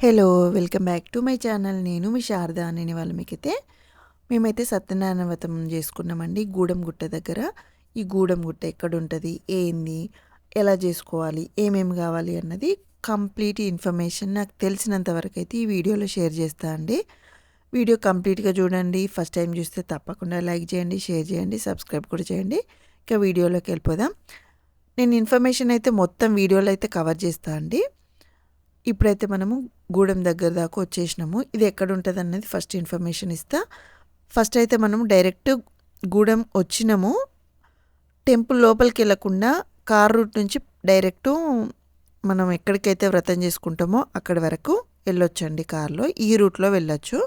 Hello! Welcome back to my channel. నేను మీ శారద. నేను ఇవాళ మీకైతే మేమైతే సత్యనారాయణ వ్రతం చేసుకున్నామండి గూడెంగుట్ట దగ్గర. ఈ గూడెంగుట్ట ఎక్కడుంటది? ఏంది? ఎలా చేసుకోవాలి? ఏమేమి కావాలి? అన్నది కంప్లీట్ ఇన్ఫర్మేషన్ నాకు తెలిసినంత వరకైతే ఈ వీడియోలో షేర్ చేస్తా అండి. వీడియో కంప్లీట్‌గా చూడండి. ఫస్ట్ టైం చూస్తే తప్పకుండా లైక్ చేయండి, షేర్ చేయండి, సబ్స్క్రైబ్ కూడా చేయండి. ఇక వీడియోలోకి వెళ్ళిపోదాం. నేను ఇన్ఫర్మేషన్ అయితే మొత్తం వీడియోలో అయితే కవర్ చేస్తా అండి. ఇప్పుడైతే మనము గూడెం దగ్గర దాకా వచ్చేసినాము. ఇది ఎక్కడ ఉంటుంది అన్నది ఫస్ట్ ఇన్ఫర్మేషన్ ఇస్తా. ఫస్ట్ అయితే మనము డైరెక్ట్ గూడెం వచ్చినాము. టెంపుల్ లోపలికి వెళ్ళకుండా కార్ రూట్ నుంచి డైరెక్టు మనం ఎక్కడికైతే వ్రతం చేసుకుంటామో అక్కడి వరకు వెళ్ళొచ్చండి కార్లో. ఈ రూట్లో వెళ్ళొచ్చు.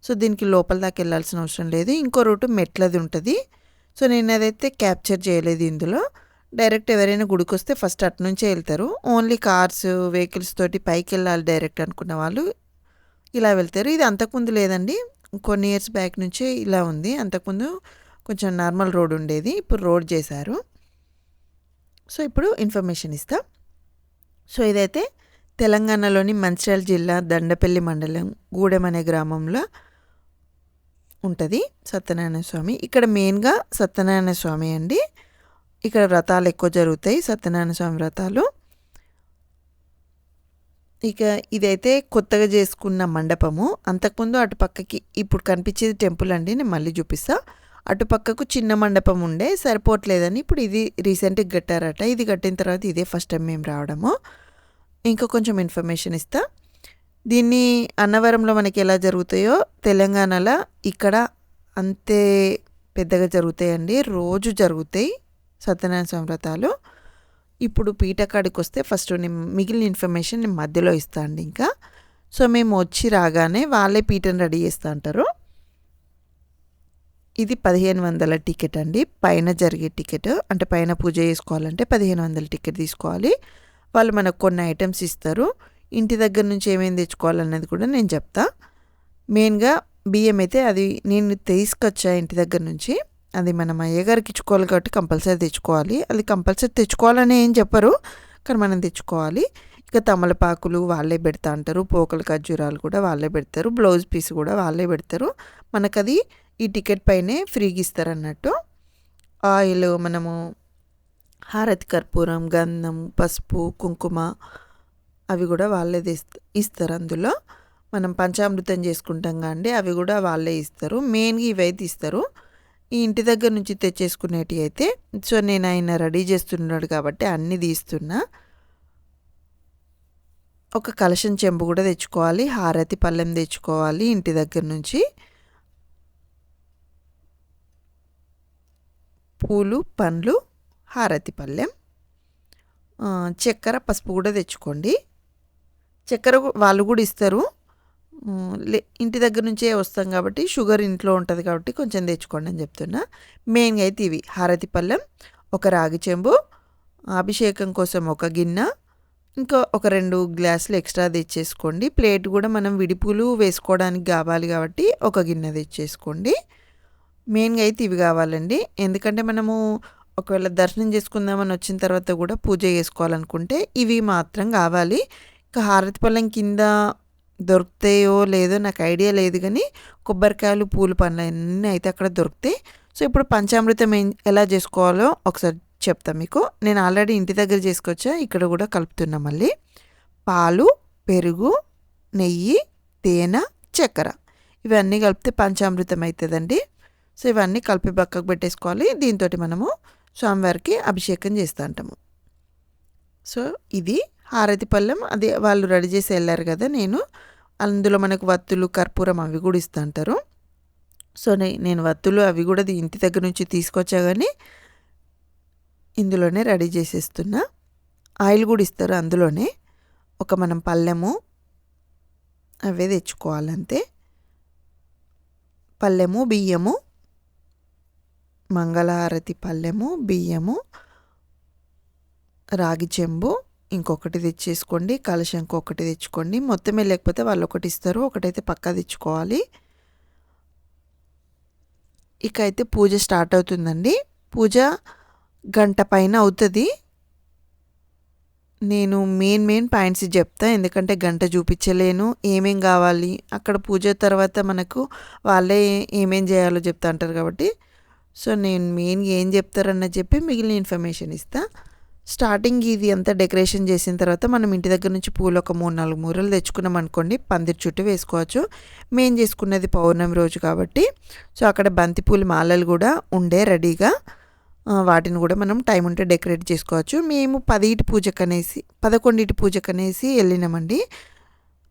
సో దీనికి లోపల దాకా వెళ్ళాల్సిన అవసరం లేదు. ఇంకో రూటు మెట్లది ఉంటుంది. సో నేను అదైతే క్యాప్చర్ చేయలేదు ఇందులో. డైరెక్ట్ ఎవరైనా గుడికి వస్తే ఫస్ట్ అటు నుంచే వెళ్తారు. ఓన్లీ కార్స్ వెహికల్స్ తోటి పైకి వెళ్ళాలి డైరెక్ట్ అనుకున్న వాళ్ళు ఇలా వెళ్తారు. ఇది అంతకుముందు లేదండి, కొన్ని ఇయర్స్ బ్యాక్ నుంచే ఇలా ఉంది. అంతకుముందు కొంచెం నార్మల్ రోడ్ ఉండేది, ఇప్పుడు రోడ్ చేశారు. సో ఇప్పుడు ఇన్ఫర్మేషన్ ఇస్తా. సో ఇదైతే తెలంగాణలోని మంచిర్యాల జిల్లా దండపల్లి మండలం గూడెం అనే గ్రామంలో ఉంటుంది సత్యనారాయణ స్వామి. ఇక్కడ మెయిన్గా సత్యనారాయణ స్వామి అండి. ఇక్కడ వ్రతాలు ఎక్కువ జరుగుతాయి, సత్యనారాయణ స్వామి వ్రతాలు. ఇక ఇదైతే కొత్తగా చేసుకున్న మండపము. అంతకుముందు అటుపక్కకి ఇప్పుడు కనిపించేది టెంపుల్ అండి, నేను మళ్ళీ చూపిస్తా. అటుపక్కకు చిన్న మండపం ఉండే, సరిపోవట్లేదని ఇప్పుడు ఇది రీసెంట్గా కట్టారట. ఇది కట్టిన తర్వాత ఇదే ఫస్ట్ టైం మేము రావడము. ఇంకా కొంచెం ఇన్ఫర్మేషన్ ఇస్తా. దీన్ని అన్నవరంలో మనకి ఎలా జరుగుతాయో తెలంగాణలో ఇక్కడ అంతే పెద్దగా జరుగుతాయండి. రోజు జరుగుతాయి సత్యనారాయణ స్వామి వ్రతాలు. ఇప్పుడు పీట కాడికి వస్తే ఫస్ట్ మిగిలిన ఇన్ఫర్మేషన్ నేను మధ్యలో ఇస్తా అండి. ఇంకా సో మేము వచ్చి రాగానే వాళ్ళే పీటను రెడీ చేస్తూ అంటారు. ఇది 1500 టికెట్ అండి. పైన జరిగే టికెట్, అంటే పైన పూజ చేసుకోవాలంటే 1500 టికెట్ తీసుకోవాలి. వాళ్ళు మనకు కొన్ని ఐటమ్స్ ఇస్తారు. ఇంటి దగ్గర నుంచి ఏమేమి తెచ్చుకోవాలన్నది కూడా నేను చెప్తా. మెయిన్గా బియ్యం అయితే అది నేను తీసుకొచ్చా ఇంటి దగ్గర నుంచి. అది మనం అయ్యగారికి ఇచ్చుకోవాలి కాబట్టి కంపల్సరీ తెచ్చుకోవాలి. అది కంపల్సరీ తెచ్చుకోవాలని ఏం చెప్పరు, కానీ మనం తెచ్చుకోవాలి. ఇక తమలపాకులు వాళ్ళే పెడతా అంటారు, పోకల ఖర్జూరాలు కూడా వాళ్ళే పెడతారు, బ్లౌజ్ పీస్ కూడా వాళ్ళే పెడతారు. మనకది ఈ టికెట్ పైనే ఫ్రీగా ఇస్తారు అన్నట్టు. ఆయిల్, మనము హారతి కర్పూరం, గంధం, పసుపు, కుంకుమ అవి కూడా వాళ్ళే ఇస్తారు. అందులో మనం పంచామృతం చేసుకుంటాం కాండి, అవి కూడా వాళ్ళే ఇస్తారు. మెయిన్గా ఇవైతే ఇస్తారు. ఈ ఇంటి దగ్గర నుంచి తెచ్చేసుకునేటివి అయితే, సో నేను ఆయన రెడీ చేస్తున్నాడు కాబట్టి అన్నీ తీస్తున్నా. ఒక కలశం చెంబు కూడా తెచ్చుకోవాలి, హారతి పళ్ళెం తెచ్చుకోవాలి ఇంటి దగ్గర నుంచి. పూలు, పండ్లు, హారతి పళ్ళెం, చక్కెర, పసుపు కూడా తెచ్చుకోండి. చక్కెర వాళ్ళు కూడా ఇస్తారు. ఇంటి దగ్గర నుంచే వస్తాం కాబట్టి షుగర్ ఇంట్లో ఉంటుంది కాబట్టి కొంచెం తెచ్చుకోండి అని చెప్తున్నా. మెయిన్గా అయితే ఇవి: హారతి పళ్ళెం, ఒక రాగి చెంబు, అభిషేకం కోసం ఒక గిన్నె, ఇంకా ఒక 2 గ్లాసులు ఎక్స్ట్రా తెచ్చేసుకోండి. ప్లేట్ కూడా మనం విడిపూలు వేసుకోవడానికి కావాలి కాబట్టి ఒక గిన్నె తెచ్చేసుకోండి. మెయిన్గా అయితే ఇవి కావాలండి. ఎందుకంటే మనము ఒకవేళ దర్శనం చేసుకుందామని వచ్చిన తర్వాత కూడా పూజ చేసుకోవాలనుకుంటే ఇవి మాత్రం కావాలి. ఇంకా హారతి పళ్ళెం కింద దొరుకుతాయో లేదో నాకు ఐడియా లేదు, కానీ కొబ్బరికాయలు, పూలు, పండ్లు అన్నీ అయితే అక్కడ దొరుకుతాయి. సో ఇప్పుడు పంచామృతం ఎలా చేసుకోవాలో ఒకసారి చెప్తా మీకు. నేను ఆల్రెడీ ఇంటి దగ్గర చేసుకొచ్చా, ఇక్కడ కూడా కలుపుతున్నా. మళ్ళీ పాలు, పెరుగు, నెయ్యి, తేనె, చక్కెర ఇవన్నీ కలిపితే పంచామృతం అవుతుందండి. సో ఇవన్నీ కలిపి పక్కకు పెట్టేసుకోవాలి. దీంతో మనము స్వామివారికి అభిషేకం చేస్తూ ఉంటాము. సో ఇది హారతి పళ్ళెం, అది వాళ్ళు రెడీ చేసి వెళ్ళారు కదా. అందులో మనకు వత్తులు, కర్పూరం అవి కూడా ఇస్తూ అంటారు. సో నేను వత్తులు అవి కూడా ఇంటి దగ్గర నుంచి తీసుకొచ్చా, కానీ ఇందులోనే రెడీ చేసేస్తున్నా. ఆయిల్ కూడా ఇస్తారు అందులోనే. ఒక మనం పళ్ళెము అవే తెచ్చుకోవాలంతే. పళ్ళెము, బియ్యము, మంగళహారతి పళ్ళెము, బియ్యము, రాగి చెంబు ఇంకొకటి తెచ్చేసుకోండి, కలశం ఇంకొకటి తెచ్చుకోండి. మొత్తమే లేకపోతే వాళ్ళు ఒకటి ఇస్తారు, ఒకటైతే పక్కా తెచ్చుకోవాలి. ఇక అయితే పూజ స్టార్ట్ అవుతుందండి. పూజ 1 గంట పైన అవుతుంది. నేను మెయిన్ పాయింట్స్ చెప్తా. ఎందుకంటే గంట చూపించలేను. ఏమేం కావాలి అక్కడ పూజ తర్వాత మనకు వాళ్ళే ఏమేం చేయాలో చెప్తా అంటారు కాబట్టి, సో నేను మెయిన్గా ఏం చెప్తారన్నది చెప్పి మిగిలిన ఇన్ఫర్మేషన్ ఇస్తా. స్టార్టింగ్ ఇది అంతా డెకరేషన్ చేసిన తర్వాత మనం ఇంటి దగ్గర నుంచి పూలు ఒక 3-4 మూరలు తెచ్చుకున్నాం అనుకోండి, పందిరి చుట్టూ వేసుకోవచ్చు. మేము చేసుకున్నది పౌర్ణమి రోజు కాబట్టి, సో అక్కడ బంతిపూల మాలలు కూడా ఉండే రెడీగా. వాటిని కూడా మనం టైం ఉంటే డెకరేట్ చేసుకోవచ్చు. మేము 10 పూజకనేసి 11 పూజకనేసి వెళ్ళినామండి.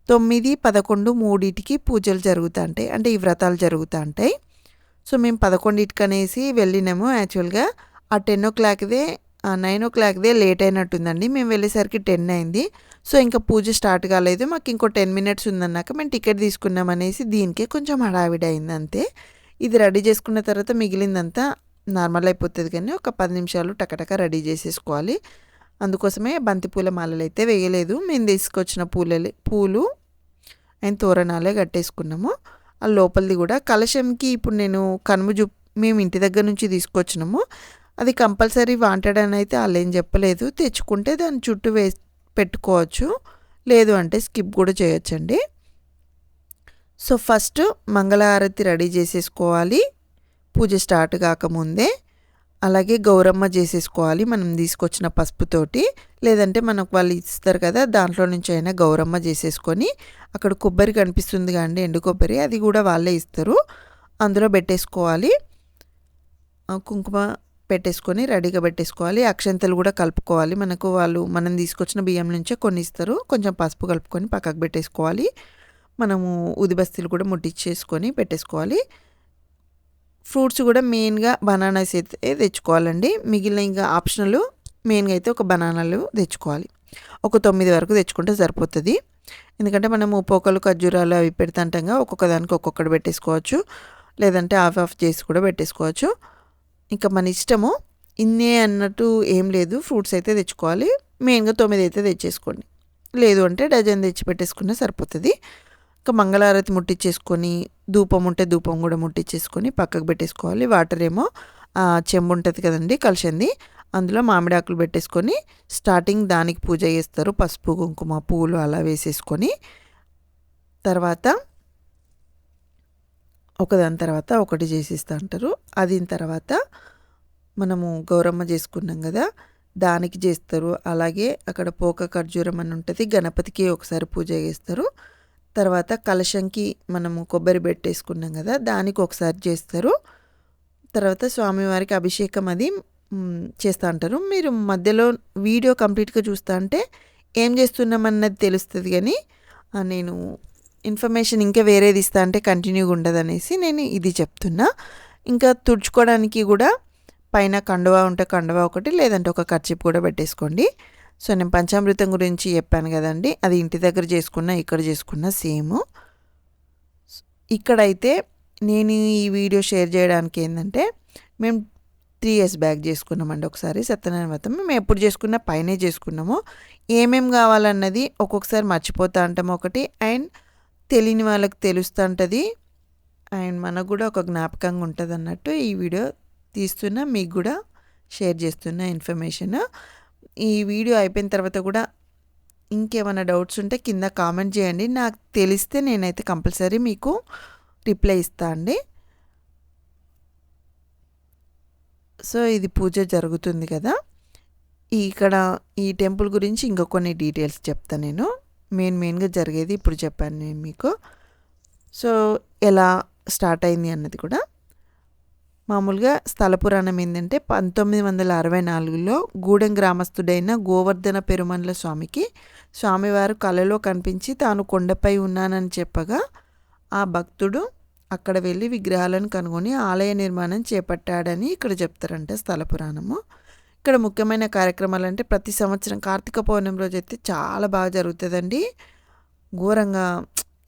9, 11, 3 పూజలు జరుగుతూ ఉంటాయి, అంటే ఈ వ్రతాలు జరుగుతూ ఉంటాయి. సో మేము 11 వెళ్ళినాము. యాక్చువల్గా ఆ 10 9 లేట్ అయినట్టుందండి. మేము వెళ్ళేసరికి 10 అయింది. సో ఇంకా పూజ స్టార్ట్ కాలేదు. మాకు ఇంకో 10 మినిట్స్ ఉందన్నాక మేము టికెట్ తీసుకున్నాం అనేసి దీనికే కొంచెం హడావిడి అయింది అంతే. ఇది రెడీ చేసుకున్న తర్వాత మిగిలిందంతా నార్మల్ అయిపోతుంది, కానీ ఒక 10 నిమిషాలు టకటక రెడీ చేసేసుకోవాలి. అందుకోసమే బంతిపూల మాలలు అయితే వేయలేదు. మేము తీసుకొచ్చిన పూలు అండ్ తోరణాలే కట్టేసుకున్నాము. ఆ లోపలిది కూడా కలశంకి ఇప్పుడు నేను మేము ఇంటి దగ్గర నుంచి తీసుకొచ్చినాము. అది కంపల్సరీ వాంటెడ్ అని అయితే వాళ్ళు ఏం చెప్పలేదు. తెచ్చుకుంటే దాని చుట్టూ పెట్టుకోవచ్చు, లేదు అంటే స్కిప్ కూడా చేయొచ్చండి. సో ఫస్ట్ మంగళహారతి రెడీ చేసేసుకోవాలి పూజ స్టార్ట్ కాకముందే. అలాగే గౌరమ్మ చేసేసుకోవాలి మనం తీసుకొచ్చిన పసుపుతోటి, లేదంటే మనకు వాళ్ళు ఇస్తారు కదా దాంట్లో నుంచి అయినా గౌరమ్మ చేసేసుకొని, అక్కడ కొబ్బరి కనిపిస్తుంది కానీ ఎండు కొబ్బరి, అది కూడా వాళ్ళే ఇస్తారు, అందులో పెట్టేసుకోవాలి. కుంకుమ పెట్టేసుకొని రెడీగా పెట్టేసుకోవాలి. అక్షంతలు కూడా కలుపుకోవాలి. మనం తీసుకొచ్చిన బియ్యం నుంచే కొన్ని ఇస్తారు, కొంచెం పసుపు కలుపుకొని పక్కకు పెట్టేసుకోవాలి. మనము ఉదిబస్తీలు కూడా ముట్టించేసుకొని పెట్టేసుకోవాలి. ఫ్రూట్స్ కూడా మెయిన్గా బనానాస్ అయితే తెచ్చుకోవాలండి. మిగిలిన ఇంకా ఆప్షనల్, మెయిన్గా అయితే ఒక బనానాలు తెచ్చుకోవాలి. ఒక 9 వరకు తెచ్చుకుంటే సరిపోతుంది. ఎందుకంటే మనము పోకలు ఖర్జూరాలు అవి పెడతాంటాంగా, ఒక్కొక్క దానికి ఒక్కొక్కటి పెట్టేసుకోవచ్చు, లేదంటే హాఫ్ చేసి కూడా పెట్టేసుకోవచ్చు. ఇంకా మన ఇష్టము. ఇన్నే అన్నట్టు ఏం లేదు, ఫ్రూట్స్ అయితే తెచ్చుకోవాలి. మెయిన్గా 9 అయితే తెచ్చేసుకోండి, లేదు అంటే డజన్ తెచ్చి పెట్టేసుకున్నా సరిపోతుంది. ఇంకా మంగళారతి ముట్టించేసుకొని, ధూపం ఉంటే ధూపం కూడా ముట్టించేసుకొని పక్కకు పెట్టేసుకోవాలి. వాటర్ ఏమో చెంబు ఉంటుంది కదండి కలశంది, అందులో మామిడి ఆకులు పెట్టేసుకొని స్టార్టింగ్ దానికి పూజ చేస్తారు. పసుపు కుంకుమ పూలు అలా వేసేసుకొని, తర్వాత ఒకదాని తర్వాత ఒకటి చేసిస్తూ అంటారు. దీని తర్వాత మనము గౌరమ్మ చేసుకున్నాం కదా దానికి చేస్తారు. అలాగే అక్కడ పోక ఖర్జూరం అని ఉంటుంది, గణపతికి ఒకసారి పూజ చేస్తారు. తర్వాత కలశంకి మనము కొబ్బరి పెట్టేసుకున్నాం కదా దానికి ఒకసారి చేస్తారు. తర్వాత స్వామివారికి అభిషేకం అది చేస్తూ అంటారు. మీరు మధ్యలో వీడియో కంప్లీట్గా చూస్తూ అంటే ఏం చేస్తున్నామన్నది తెలుస్తుంది, కానీ నేను ఇన్ఫర్మేషన్ ఇంకా వేరేది ఇస్తా అంటే కంటిన్యూగా ఉండదనేసి నేను ఇది చెప్తున్నా. ఇంకా తుడుచుకోవడానికి కూడా పైన కండువా ఉంటే కండువా ఒకటి, లేదంటే ఒక కర్చీప్ కూడా పెట్టేసుకోండి. సో నేను పంచామృతం గురించి చెప్పాను కదండి, అది ఇంటి దగ్గర చేసుకున్నా ఇక్కడ చేసుకున్నా సేమ్. ఇక్కడైతే నేను ఈ వీడియో షేర్ చేయడానికి ఏంటంటే, మేము 3 years బ్యాక్ చేసుకున్నామండి ఒకసారి సత్యనారాయణ వ్రతం. మేము ఎప్పుడు చేసుకున్నా పైనే చేసుకున్నాము. ఏమేం కావాలన్నది ఒక్కొక్కసారి మర్చిపోతూ ఉంటాము ఒకటి, అండ్ తెలియని వాళ్ళకి తెలుస్తూ ఉంటుంది, అండ్ మనకు కూడా ఒక జ్ఞాపకంగా ఉంటుంది అన్నట్టు ఈ వీడియో తీస్తున్నా, మీకు కూడా షేర్ చేస్తున్న ఇన్ఫర్మేషన్. ఈ వీడియో అయిపోయిన తర్వాత కూడా ఇంకేమైనా డౌట్స్ ఉంటే కింద కామెంట్ చేయండి, నాకు తెలిస్తే నేనైతే కంపల్సరీ మీకు రిప్లై ఇస్తా అండి. సో ఇది పూజ జరుగుతుంది కదా, ఇక్కడ ఈ టెంపుల్ గురించి ఇంకా కొన్ని డీటెయిల్స్ చెప్తాను నేను. మెయిన్గా జరిగేది ఇప్పుడు చెప్పాను నేను మీకు. సో ఎలా స్టార్ట్ అయింది అన్నది కూడా. మామూలుగా స్థల పురాణం ఏంటంటే 1964లో గూడెం గ్రామస్తుడైన గోవర్ధన పెరుమండ్ల స్వామికి స్వామివారు కలలో కనిపించి తాను కొండపై ఉన్నానని చెప్పగా ఆ భక్తుడు అక్కడ వెళ్ళి విగ్రహాలను కనుగొని ఆలయ నిర్మాణం చేపట్టాడని ఇక్కడ చెప్తారంట స్థల పురాణము. ఇక్కడ ముఖ్యమైన కార్యక్రమాలు అంటే ప్రతి సంవత్సరం కార్తీక పౌర్ణమి రోజు అయితే చాలా బాగా జరుగుతుందండి. ఘోరంగా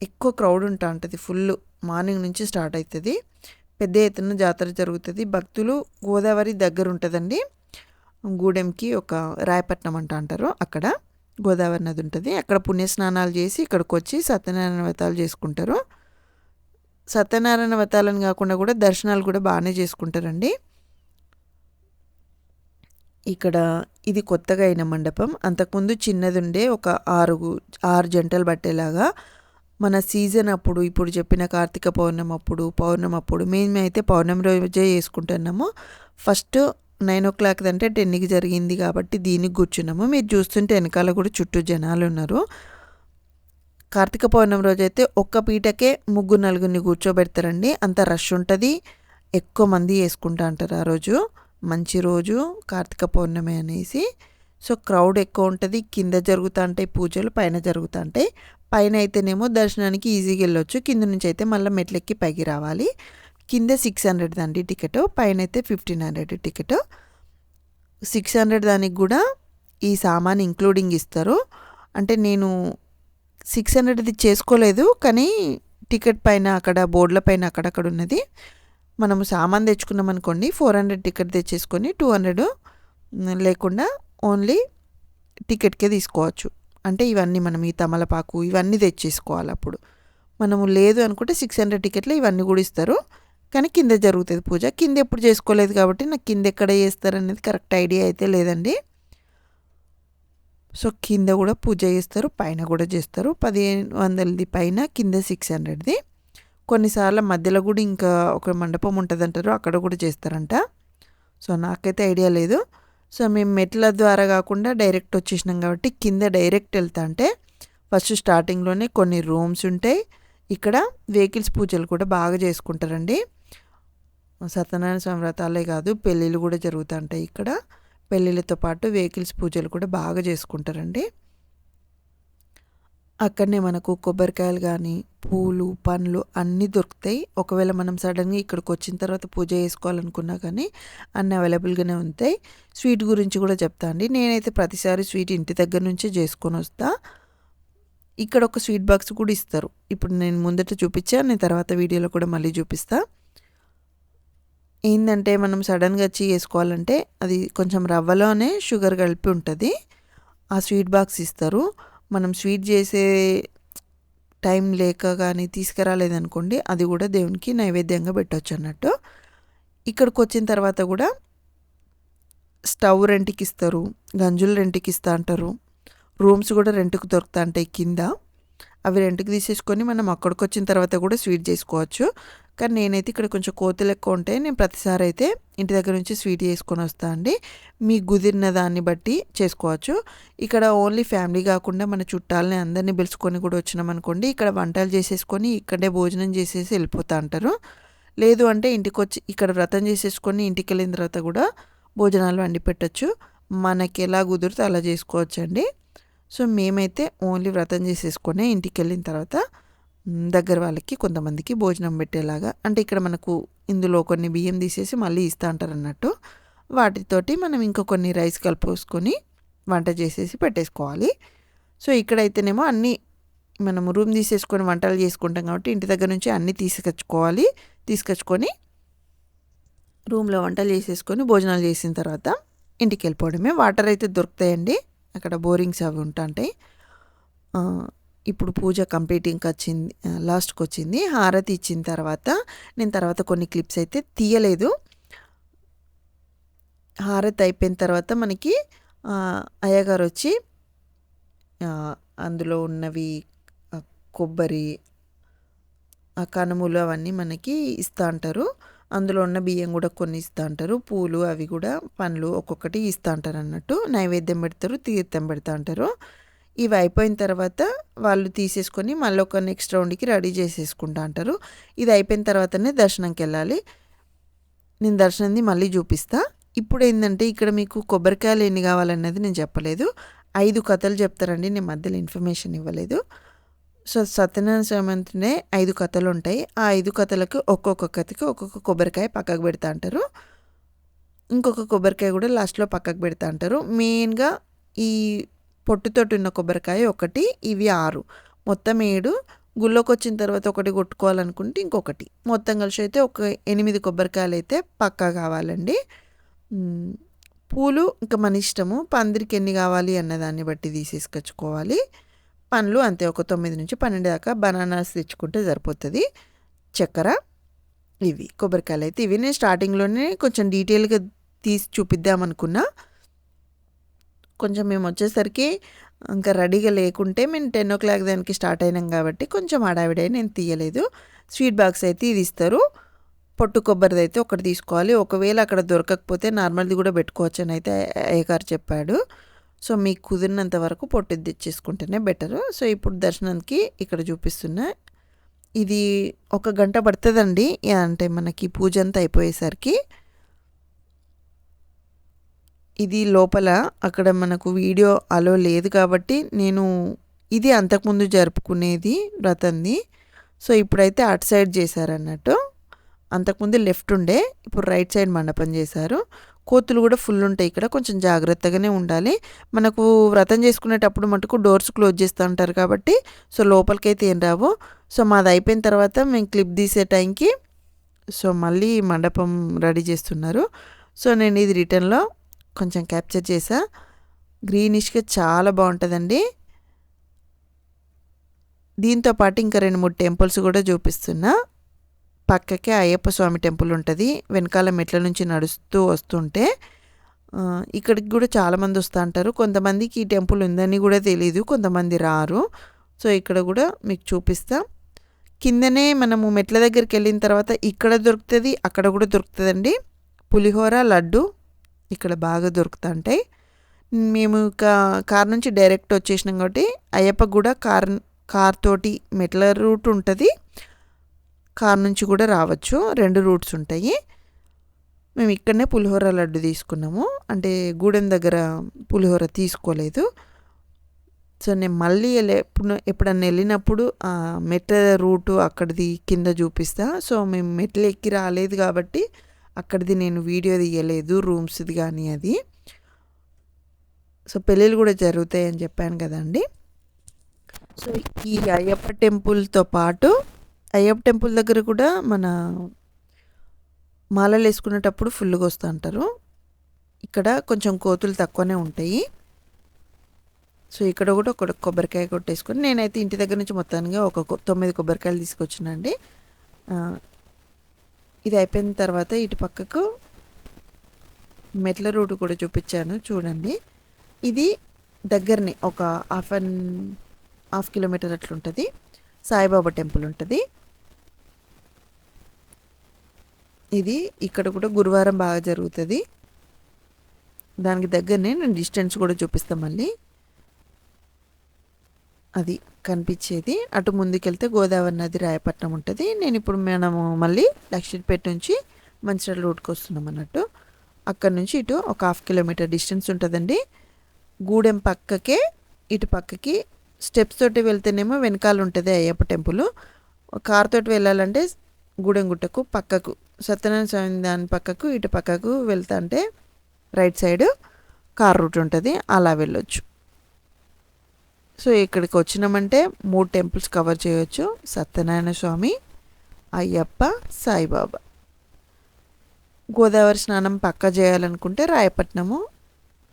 ఎక్కువ క్రౌడ్ ఉంటా ఉంటుంది, ఫుల్ మార్నింగ్ నుంచి స్టార్ట్ అవుతుంది. పెద్ద ఎత్తున జాతర జరుగుతుంది. భక్తులు గోదావరి దగ్గర ఉంటుందండి, గూడెంకి ఒక రాయపట్నం అంటారు, అక్కడ గోదావరి నది ఉంటుంది. అక్కడ పుణ్యస్నానాలు చేసి ఇక్కడికి వచ్చి సత్యనారాయణ వ్రతాలు చేసుకుంటారు. సత్యనారాయణ వ్రతాలను కాకుండా కూడా దర్శనాలు కూడా బాగానే చేసుకుంటారండి. ఇక్కడ ఇది కొత్తగా అయిన మండపం. అంతకుముందు చిన్నదుండే ఒక 6 జంటలు పట్టేలాగా మన సీజన్ అప్పుడు ఇప్పుడు చెప్పిన కార్తీక పౌర్ణమి అప్పుడు మేమైతే పౌర్ణమి రోజే చేసుకుంటున్నాము. ఫస్ట్ 9:00 అంటే 10కి జరిగింది కాబట్టి దీనికి కూర్చున్నాము. మీరు చూస్తుంటే వెనకాల కూడా చుట్టూ జనాలు ఉన్నారు. కార్తీక పౌర్ణమి రోజైతే ఒక్క పీటకే 3-4 కూర్చోబెడతారండి. అంత రష్ ఉంటుంది, ఎక్కువ మంది చేసుకుంటా అంటారు ఆ రోజు. మంచి రోజు కార్తీక పౌర్ణమి అనేసి. సో క్రౌడ్ ఎక్కువ ఉంటుంది. కింద జరుగుతూ ఉంటాయి పూజలు, పైన జరుగుతూ ఉంటాయి. పైన అయితేనేమో దర్శనానికి ఈజీగా వెళ్ళొచ్చు, కింద నుంచి అయితే మళ్ళీ మెట్లెక్కి పైకి రావాలి. కింద 600 అండి టికెట్, పైన అయితే 1500 టికెట్. 600 దానికి కూడా ఈ సామాన్ ఇంక్లూడింగ్ ఇస్తారు. అంటే నేను 600ది చేసుకోలేదు, కానీ టికెట్ పైన అక్కడ బోర్డుల పైన అక్కడక్కడ ఉన్నది. మనము సామాన్ తెచ్చుకున్నాం అనుకోండి 400 టికెట్ తెచ్చేసుకొని 200 లేకుండా ఓన్లీ టికెట్కే తీసుకోవచ్చు. అంటే ఇవన్నీ మనం ఈ తమలపాకు ఇవన్నీ తెచ్చేసుకోవాలి. అప్పుడు మనము లేదు అనుకుంటే 600 టికెట్లు ఇవన్నీ కూడా ఇస్తారు. కానీ కింద జరుగుతుంది పూజ. కింద ఎప్పుడు చేసుకోలేదు కాబట్టి నాకు కింద ఎక్కడ చేస్తారు అనేది కరెక్ట్ ఐడియా అయితే లేదండి. సో కింద కూడా పూజ చేస్తారు, పైన కూడా చేస్తారు. 1500ది పైన, కింద 600ది. కొన్నిసార్లు మధ్యలో కూడా ఇంకా ఒక మండపం ఉంటుంది అంటారు, అక్కడ కూడా చేస్తారంట. సో నాకైతే ఐడియా లేదు. సో మేము మెట్ల ద్వారా కాకుండా డైరెక్ట్ వచ్చేసినాం కాబట్టి కింద డైరెక్ట్ వెళ్తా అంటే ఫస్ట్ స్టార్టింగ్లోనే కొన్ని రూమ్స్ ఉంటాయి. ఇక్కడ వెహికల్స్ పూజలు కూడా బాగా చేసుకుంటారండి. సత్యనారాయణ స్వామి వ్రతాలే కాదు, పెళ్ళిళ్ళు కూడా జరుగుతూ ఉంటాయి ఇక్కడ. పెళ్ళిళ్ళతో పాటు వెహికల్స్ పూజలు కూడా బాగా చేసుకుంటారండి. అక్కడనే మనకు కొబ్బరికాయలు కానీ పూలు పండ్లు అన్నీ దొరుకుతాయి. ఒకవేళ మనం సడన్గా ఇక్కడికి వచ్చిన తర్వాత పూజ చేసుకోవాలనుకున్నా కానీ అన్నీ అవైలబుల్గానే ఉంటాయి. స్వీట్ గురించి కూడా చెప్తా అండి. నేనైతే ప్రతిసారి స్వీట్ ఇంటి దగ్గర నుంచే చేసుకొని వస్తా. ఇక్కడ ఒక స్వీట్ బాక్స్ కూడా ఇస్తారు. ఇప్పుడు నేను ముందట చూపించా, నేను తర్వాత వీడియోలో కూడా మళ్ళీ చూపిస్తా. ఏంటంటే మనం సడన్గా వచ్చి చేసుకోవాలంటే అది కొంచెం రవ్వలోనే షుగర్ కలిపి ఉంటుంది. ఆ స్వీట్ బాక్స్ ఇస్తారు. మనం స్వీట్ చేసే టైం లేక కానీ తీసుకురాలేదనుకోండి, అది కూడా దేవునికి నైవేద్యంగా పెట్టవచ్చు అన్నట్టు. ఇక్కడికి వచ్చిన తర్వాత కూడా స్టవ్ రెంట్కి ఇస్తారు, గంజులు రెంట్కి ఇస్తా అంటారు. రూమ్స్ కూడా రెంట్కి దొరుకుతా ఉంటాయి కింద. అవి రెంట్కి తీసేసుకొని మనం అక్కడికి వచ్చిన తర్వాత కూడా స్వీట్ చేసుకోవచ్చు. కానీ నేనైతే ఇక్కడ కొంచెం కోతులు ఎక్కువ ఉంటాయి, నేను ప్రతిసారి అయితే ఇంటి దగ్గర నుంచి స్వీట్ చేసుకొని వస్తా అండి. మీ కుదిరిన దాన్ని బట్టి చేసుకోవచ్చు. ఇక్కడ ఓన్లీ ఫ్యామిలీ కాకుండా మన చుట్టాలని అందరినీ పిలుచుకొని కూడా వచ్చినాం అనుకోండి, ఇక్కడ వంటలు చేసేసుకొని ఇక్కడే భోజనం చేసేసి వెళ్ళిపోతా అంటారు. లేదు అంటే ఇంటికి వచ్చి ఇక్కడ వ్రతం చేసేసుకొని ఇంటికి వెళ్ళిన తర్వాత కూడా భోజనాలు వండి పెట్టచ్చు. మనకి ఎలా కుదిరితే అలా చేసుకోవచ్చు అండి. సో మేమైతే ఓన్లీ వ్రతం చేసేసుకొని ఇంటికి వెళ్ళిన తర్వాత దగ్గర వాళ్ళకి కొంతమందికి భోజనం పెట్టేలాగా, అంటే ఇక్కడ మనకు ఇందులో కొన్ని బియ్యం తీసేసి మళ్ళీ ఇస్తా అంటారు అన్నట్టు. వాటితోటి మనం ఇంకా కొన్ని రైస్ కలిపేసుకొని వంట చేసేసి పెట్టేసుకోవాలి. సో ఇక్కడైతేనేమో అన్నీ మనము రూమ్ తీసేసుకొని వంటలు చేసుకుంటాం కాబట్టి ఇంటి దగ్గర నుంచి అన్నీ తీసుకొచ్చుకొని రూమ్లో వంటలు చేసేసుకొని భోజనాలు చేసిన తర్వాత ఇంటికి వెళ్ళిపోవడమే. వాటర్ అయితే దొరుకుతాయండి అక్కడ, బోరింగ్స్ అవి ఉంటాయి. ఇప్పుడు పూజ కంప్లీటింగ్కి వచ్చింది, లాస్ట్కి వచ్చింది. హారతి ఇచ్చిన తర్వాత నేను తర్వాత కొన్ని క్లిప్స్ అయితే తీయలేదు. హారతి అయిపోయిన తర్వాత మనకి అయ్యగారు వచ్చి అందులో ఉన్నవి కొబ్బరి కనుములు అవన్నీ మనకి ఇస్తూ అంటారు. అందులో ఉన్న బియ్యం కూడా కొన్ని ఇస్తూ అంటారు. పూలు అవి కూడా పండ్లు ఒక్కొక్కటి ఇస్తూ అంటారు అన్నట్టు. నైవేద్యం పెడతారు, తీర్థం పెడతా అంటారు. ఇవి అయిపోయిన తర్వాత వాళ్ళు తీసేసుకొని మళ్ళీ ఒక నెక్స్ట్ రౌండ్కి రెడీ చేసేసుకుంటా అంటారు. ఇది అయిపోయిన తర్వాతనే దర్శనంకి వెళ్ళాలి. నేను దర్శనంది మళ్ళీ చూపిస్తా. ఇప్పుడు ఏంటంటే ఇక్కడ మీకు కొబ్బరికాయలు ఎన్ని కావాలన్నది నేను చెప్పలేదు. 5 కథలు చెప్తారండి, నేను మధ్యలో ఇన్ఫర్మేషన్ ఇవ్వలేదు. సో సత్యనారాయణ స్వామి అంటేనే 5 కథలు ఉంటాయి. ఆ 5 కథలకు ఒక్కొక్క కథకి ఒక్కొక్క కొబ్బరికాయ పక్కకు పెడతా అంటారు. ఇంకొక కొబ్బరికాయ కూడా లాస్ట్లో పక్కకు పెడతా అంటారు. మెయిన్గా ఈ పొట్టుతోటి ఉన్న కొబ్బరికాయ ఒకటి, ఇవి 6, మొత్తం 7. గుళ్ళోకి వచ్చిన తర్వాత ఒకటి కొట్టుకోవాలనుకుంటే ఇంకొకటి, మొత్తం కలిసి అయితే ఒక 8 కొబ్బరికాయలు అయితే పక్కా కావాలండి. పూలు ఇంకా మన ఇష్టము, పందిరికి ఎన్ని కావాలి అన్నదాన్ని బట్టి తీసేసుకొచ్చుకోవాలి. పండ్లు అంతే, ఒక 9 నుంచి 12 దాకా బనానాస్ తెచ్చుకుంటే సరిపోతుంది. చక్కెర, ఇవి కొబ్బరికాయలు అయితే ఇవి. నేను స్టార్టింగ్లోనే కొంచెం డీటెయిల్గా తీసి చూపిద్దామనుకున్నా, కొంచెం మేము వచ్చేసరికి ఇంకా రెడీగా లేకుంటే మేము 10 దానికి స్టార్ట్ అయినాం కాబట్టి కొంచెం హడావిడి నేను తీయలేదు. స్వీట్ బాక్స్ అయితే ఇది ఇస్తారు. పొట్టు కొబ్బరిది అయితే ఒకటి తీసుకోవాలి. ఒకవేళ అక్కడ దొరకకపోతే నార్మల్ది కూడా పెట్టుకోవచ్చు అని అయితే అయ్యగారు చెప్పాడు. సో మీకు కుదిరినంత వరకు పొట్టుది తెచ్చేసుకుంటేనే బెటరు. సో ఇప్పుడు దర్శనానికి ఇక్కడ చూపిస్తున్నా. ఇది 1 గంట పడుతుందండి, అంటే మనకి పూజ అంతా అయిపోయేసరికి. ఇది లోపల అక్కడ మనకు వీడియో అలో లేదు కాబట్టి నేను ఇది అంతకుముందు జరుపుకునేది వ్రతంది. సో ఇప్పుడైతే అటు సైడ్ చేశారన్నట్టు. అంతకుముందు లెఫ్ట్ ఉండే, ఇప్పుడు రైట్ సైడ్ మండపం చేశారు. కోతులు కూడా ఫుల్ ఉంటాయి ఇక్కడ, కొంచెం జాగ్రత్తగానే ఉండాలి. మనకు వ్రతం చేసుకునేటప్పుడు మటుకు డోర్స్ క్లోజ్ చేస్తూ ఉంటారు కాబట్టి సో లోపలికైతే ఏం రావు. సో మాది అయిపోయిన తర్వాత మేము క్లిప్ తీసే టైంకి సో మళ్ళీ మండపం రెడీ చేస్తున్నారు. సో నేను ఇది రిటర్న్లో కొంచెం క్యాప్చర్ చేసా. గ్రీనిష్గా చాలా బాగుంటుందండి. దీంతో పాటు ఇంకా 2-3 టెంపుల్స్ కూడా చూపిస్తున్నా. పక్కకే అయ్యప్ప స్వామి టెంపుల్ ఉంటుంది. వెనకాల మెట్ల నుంచి నడుస్తూ వస్తుంటే ఇక్కడికి కూడా చాలామంది వస్తూ ఉంటారు. కొంతమందికి ఈ టెంపుల్ ఉందని కూడా తెలియదు, కొంతమంది రారు. సో ఇక్కడ కూడా మీకు చూపిస్తా. కిందనే మనము మెట్ల దగ్గరికి వెళ్ళిన తర్వాత ఇక్కడ దొరుకుతుంది, అక్కడ కూడా దొరుకుతుందండి. పులిహోర, లడ్డు ఇక్కడ బాగా దొరుకుతూ ఉంటాయి. మేము కార్ నుంచి డైరెక్ట్ వచ్చేసినాం కాబట్టి అయ్యప్ప కూడా కార్ తోటి మెట్ల రూట్ ఉంటుంది, కార్ నుంచి కూడా రావచ్చు. 2 రూట్స్ ఉంటాయి. మేము ఇక్కడనే పులిహోర లడ్డు తీసుకున్నాము, అంటే గూడెం దగ్గర పులిహోర తీసుకోలేదు. సో నేను మళ్ళీ ఎప్పుడన్నా వెళ్ళినప్పుడు మెట్ల రూటు అక్కడిది కింద చూపిస్తా. సో మేము మెట్లు ఎక్కి రాలేదు కాబట్టి అక్కడిది నేను వీడియో తీయలేదు, రూమ్స్ది కానీ అది. సో పెళ్ళిళ్ళు కూడా జరుగుతాయని చెప్పాను కదండి. సో ఈ అయ్యప్ప టెంపుల్తో పాటు అయ్యప్ప టెంపుల్ దగ్గర కూడా మన మాలలు వేసుకునేటప్పుడు ఫుల్గా వస్తూ ఉంటారు. ఇక్కడ కొంచెం కోతులు తక్కువనే ఉంటాయి. సో ఇక్కడ కూడా ఒక కొబ్బరికాయ కొట్టేసుకొని నేనైతే ఇంటి దగ్గర నుంచి మొత్తానికి ఒక 9 కొబ్బరికాయలు తీసుకొచ్చినండి. ఇది అయిపోయిన తర్వాత ఇటు పక్కకు మెట్ల రూటు కూడా చూపించాను చూడండి. ఇది దగ్గరనే ఒక హాఫ్ కిలోమీటర్ అట్లుంటుంది. సాయిబాబా టెంపుల్ ఉంటుంది. ఇది ఇక్కడ కూడా గురువారం బాగా జరుగుతుంది. దానికి దగ్గరనే నేను డిస్టెన్స్ కూడా చూపిస్తాను మళ్ళీ. అది కనిపించేది. అటు ముందుకెళ్తే గోదావరి నది రాయపట్నం ఉంటుంది. నేను ఇప్పుడు మనము మళ్ళీ లక్షిపేట నుంచి మంచిర్యాల రూట్కి వస్తున్నాం అన్నట్టు. అక్కడ నుంచి ఇటు ఒక హాఫ్ కిలోమీటర్ డిస్టెన్స్ ఉంటుందండి. గూడెం పక్కకే ఇటు పక్కకి స్టెప్స్ తోటి వెళ్తేనేమో వెనకాల ఉంటుంది అయ్యప్ప టెంపుల్. కార్ తోటి వెళ్ళాలంటే గూడెం గుట్టకు పక్కకు సత్యనారాయణ స్వామి దాని పక్కకు ఇటు పక్కకు వెళ్తా అంటే రైట్ సైడ్ కార్ రూట్ ఉంటుంది, అలా వెళ్ళొచ్చు. సో ఇక్కడికి వచ్చినామంటే 3 టెంపుల్స్ కవర్ చేయవచ్చు. సత్యనారాయణ స్వామి, అయ్యప్ప, సాయిబాబా. గోదావరి స్నానం పక్క చేయాలనుకుంటే రాయపట్నము,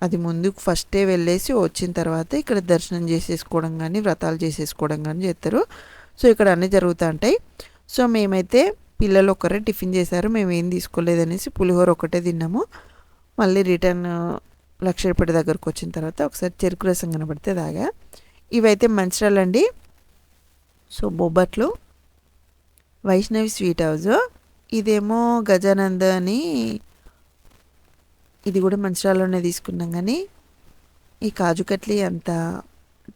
అది ముందుకు ఫస్టే వెళ్ళేసి వచ్చిన తర్వాత ఇక్కడ దర్శనం చేసేసుకోవడం కానీ వ్రతాలు చేసేసుకోవడం కానీ చేస్తారు. సో ఇక్కడ అన్నీ జరుగుతూ ఉంటాయి. సో మేమైతే పిల్లలు ఒకరే టిఫిన్ చేశారు, మేము ఏం తీసుకోలేదనేసి పులిహోర ఒకటే తిన్నాము. మళ్ళీ రిటర్న్ లక్షపేట దగ్గరకు వచ్చిన తర్వాత ఒకసారి చెరుకు రసం కనబడితే తాగా. ఇవైతే మంచిర్యాలండి. సో బొబ్బట్లు, వైష్ణవి స్వీట్ హౌస్. ఇదేమో గజానంద అని, ఇది కూడా మంచిర్యాలలోనే తీసుకున్నాం. కానీ ఈ కాజు కట్లీ అంత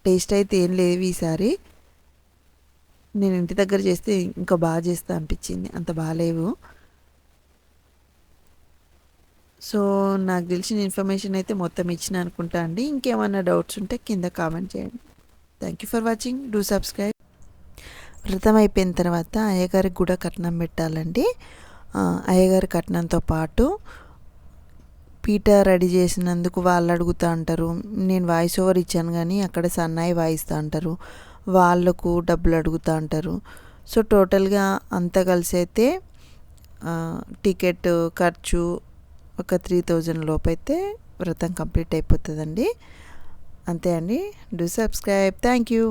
టేస్ట్ అయితే ఏం లేవు ఈసారి. నేను ఇంటి దగ్గర చేస్తే ఇంకా బాగా చేస్తా అనిపించింది, అంత బాగాలేవు. సో నాకు తెలిసిన ఇన్ఫర్మేషన్ అయితే మొత్తం ఇచ్చిన అనుకుంటా అండి. ఇంకేమైనా డౌట్స్ ఉంటే కింద కామెంట్ చేయండి. Thank you for watching. Do subscribe. వ్రతం అయిపోయిన తర్వాత అయ్యగారికి కూడా కట్నం పెట్టాలండి. అయ్యగారి కట్నంతో పాటు పీట రెడీ చేసినందుకు వాళ్ళు అడుగుతూ అంటారు. నేను వాయిస్ ఓవర్ ఇచ్చాను కానీ అక్కడ సన్నాయి వాయిస్తూ అంటారు, వాళ్ళకు డబ్బులు అడుగుతూ అంటారు. సో టోటల్గా అంతా కలిసి అయితే టికెట్ ఖర్చు ఒక 3000 లోపు అయితే వ్రతం కంప్లీట్ అయిపోతుందండి. అంతే అండి. Do subscribe. Thank you.